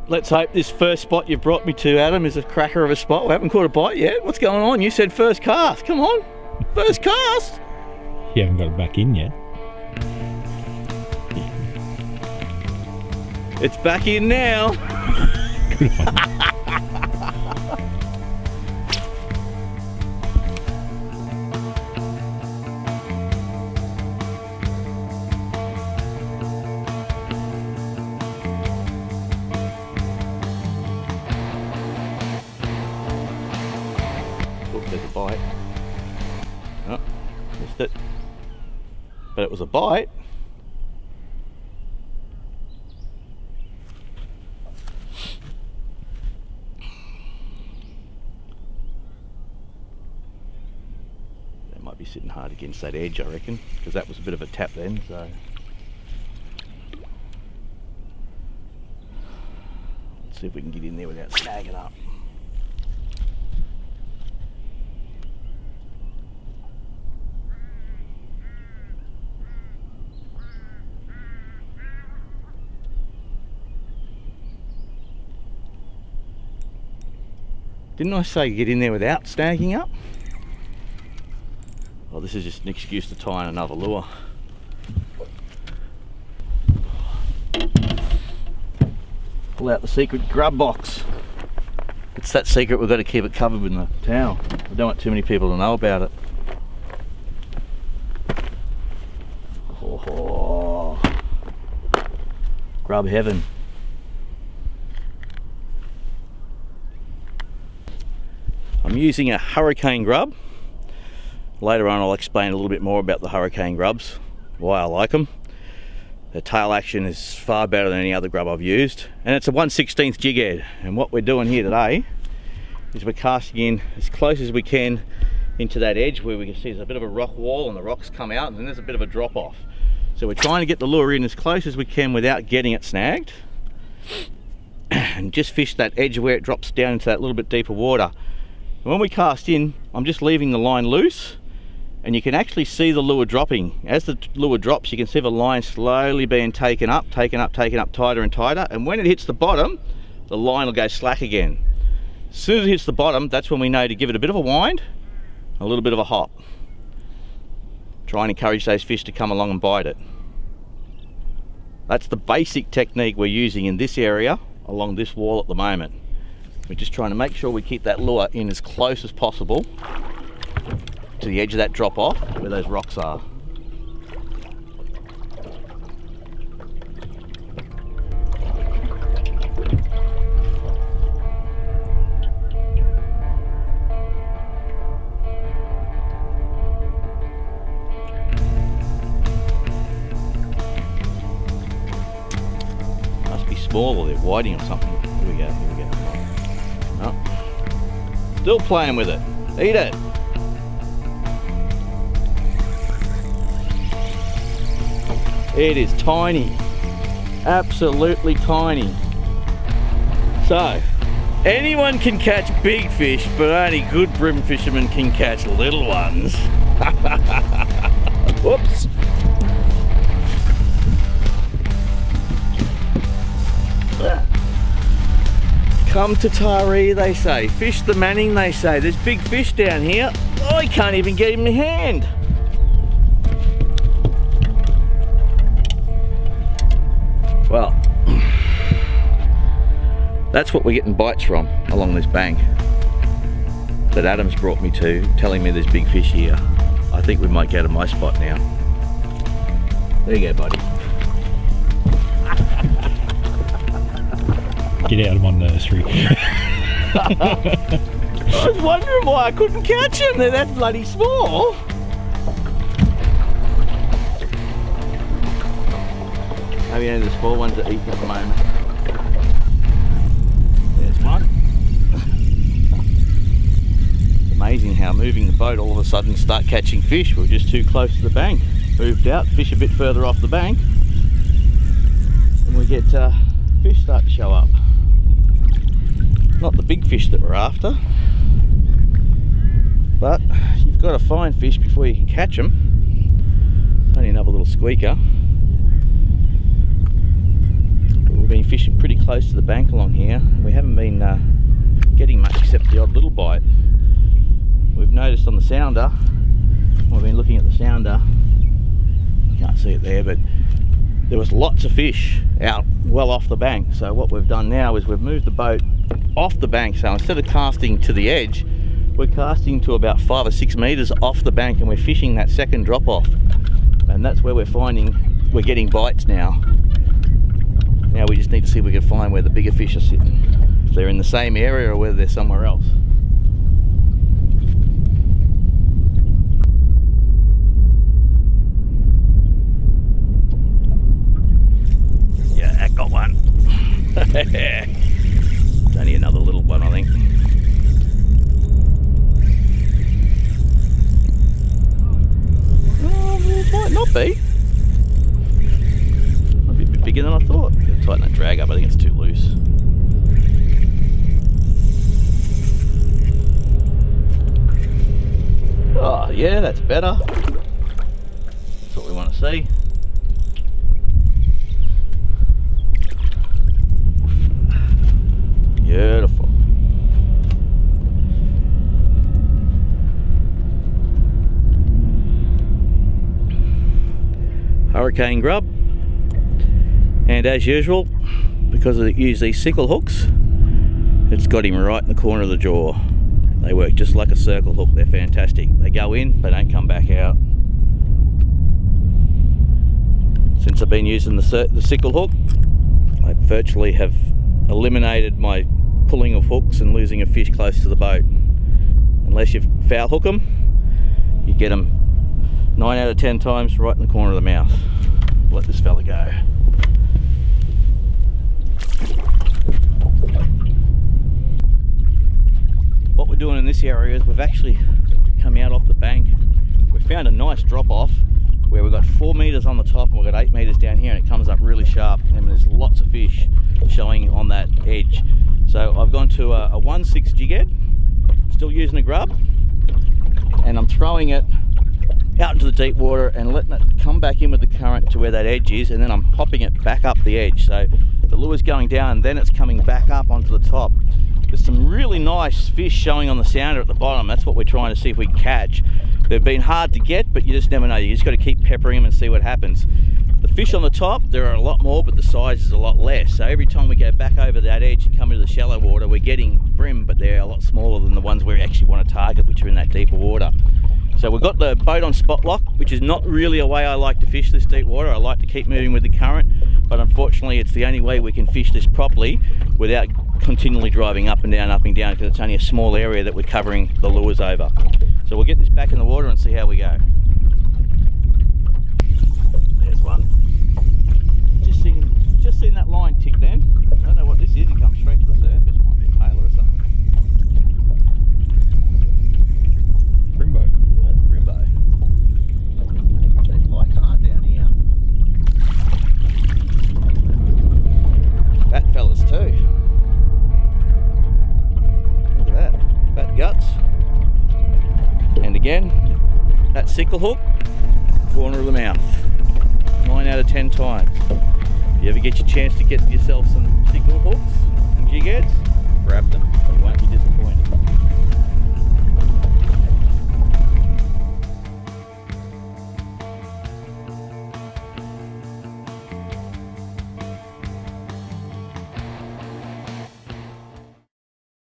let's hope this first spot you've brought me to, Adam, is a cracker of a spot. We haven't caught a bite yet. What's going on? You said first cast. Come on. First cast. You haven't got it back in yet. It's back in now. Good one. There's a bite. Oh, missed it. But it was a bite. That might be sitting hard against that edge, I reckon, because that was a bit of a tap then, so. Let's see if we can get in there without snagging up. Didn't I say get in there without snagging up? Well, this is just an excuse to tie in another lure. Pull out the secret grub box. It's that secret, we've got to keep it covered with the towel. We don't want too many people to know about it. Oh, grub heaven. I'm using a Hurricane grub. Later on I'll explain a little bit more about the Hurricane grubs, why I like them. The tail action is far better than any other grub I've used, and it's a 1/16 jig head. And what we're doing here today is we're casting in as close as we can into that edge where we can see there's a bit of a rock wall and the rocks come out and then there's a bit of a drop off. So we're trying to get the lure in as close as we can without getting it snagged, and just fish that edge where it drops down into that little bit deeper water. When we cast in, I'm just leaving the line loose, and you can actually see the lure dropping. As the lure drops, you can see the line slowly being taken up, tighter and tighter, and when it hits the bottom, the line will go slack again. As soon as it hits the bottom, that's when we know to give it a bit of a wind, a little bit of a hop. Try and encourage those fish to come along and bite it. That's the basic technique we're using in this area, along this wall at the moment. We're just trying to make sure we keep that lure in as close as possible to the edge of that drop off where those rocks are. Must be small or they're whiting or something. Here we go, here we go. Oh. Still playing with it. Eat it. It is tiny. Absolutely tiny. So, anyone can catch big fish, but only good brim fishermen can catch little ones. Whoops. Come to Taree, they say. Fish the Manning, they say. There's big fish down here. Oh, I can't even get him in the hand. Well, that's what we're getting bites from along this bank that Adam's brought me to, telling me there's big fish here. I think we might go to my spot now. There you go, buddy. Get out of my nursery. I was wondering why I couldn't catch them. They're that bloody small. Maybe only the small ones are eating at the moment. There's one. It's amazing how moving the boat all of a sudden start catching fish. We're just too close to the bank. Moved out, fish a bit further off the bank, and we get fish start to show up. Not the big fish that we're after, but you've got to find fish before you can catch them. Only another little squeaker. We've been fishing pretty close to the bank along here. We haven't been getting much except the odd little bite. We've noticed on the sounder, we've been looking at the sounder, you can't see it there, but there was lots of fish out well off the bank. So what we've done now is we've moved the boat off the bank. So instead of casting to the edge, we're casting to about 5 or 6 meters off the bank, and we're fishing that second drop off. And that's where we're finding we're getting bites now. Now we just need to see if we can find where the bigger fish are sitting. If they're in the same area or whether they're somewhere else. Yeah, that got one. It's only another little one, I think. It might not be. Might be a bit bigger than I thought. Gotta tighten that drag up, I think it's too loose. Oh yeah, that's better. That's what we want to see. Beautiful. Hurricane grub, and as usual, because I use these sickle hooks, it's got him right in the corner of the jaw. They work just like a circle hook. They're fantastic. They go in, they don't come back out. Since I've been using the sickle hook, I virtually have eliminated my pulling of hooks and losing a fish close to the boat. Unless you foul hook them, you get them 9 out of 10 times right in the corner of the mouth. Let this fella go. What we're doing in this area is we've actually come out off the bank. We found a nice drop off where we've got 4 meters on the top and we've got 8 meters down here, and it comes up really sharp, and there's lots of fish showing on that edge. So I've gone to a 1/6 jig head, still using a grub, and I'm throwing it out into the deep water and letting it come back in with the current to where that edge is, and then I'm popping it back up the edge. So the lure's going down and then it's coming back up onto the top. There's some really nice fish showing on the sounder at the bottom. That's what we're trying to see if we can catch. They've been hard to get, but you just never know. You just got to keep peppering them and see what happens. The fish on the top, there are a lot more, but the size is a lot less. So every time we go back over that edge and come into the shallow water, we're getting brim, but they're a lot smaller than the ones we actually want to target, which are in that deeper water. So we've got the boat on spot lock, which is not really a way I like to fish this deep water. I like to keep moving with the current, but unfortunately it's the only way we can fish this properly without continually driving up and down, because it's only a small area that we're covering the lures over. So we'll get this back in the water and see how we go. There's one. Just seen that line tick then. I don't know what this is, it comes straight to the surface. Might be a tailor or something. Brimbo. Yeah, it's a brimbo. They fight hard down here. Fat fellas too. Look at that. Fat guts. And again, that sickle hook, corner of the mouth. 9 out of 10 times. If you ever get your chance to get yourself some sickle hooks and jig heads, grab them. You won't be disappointed.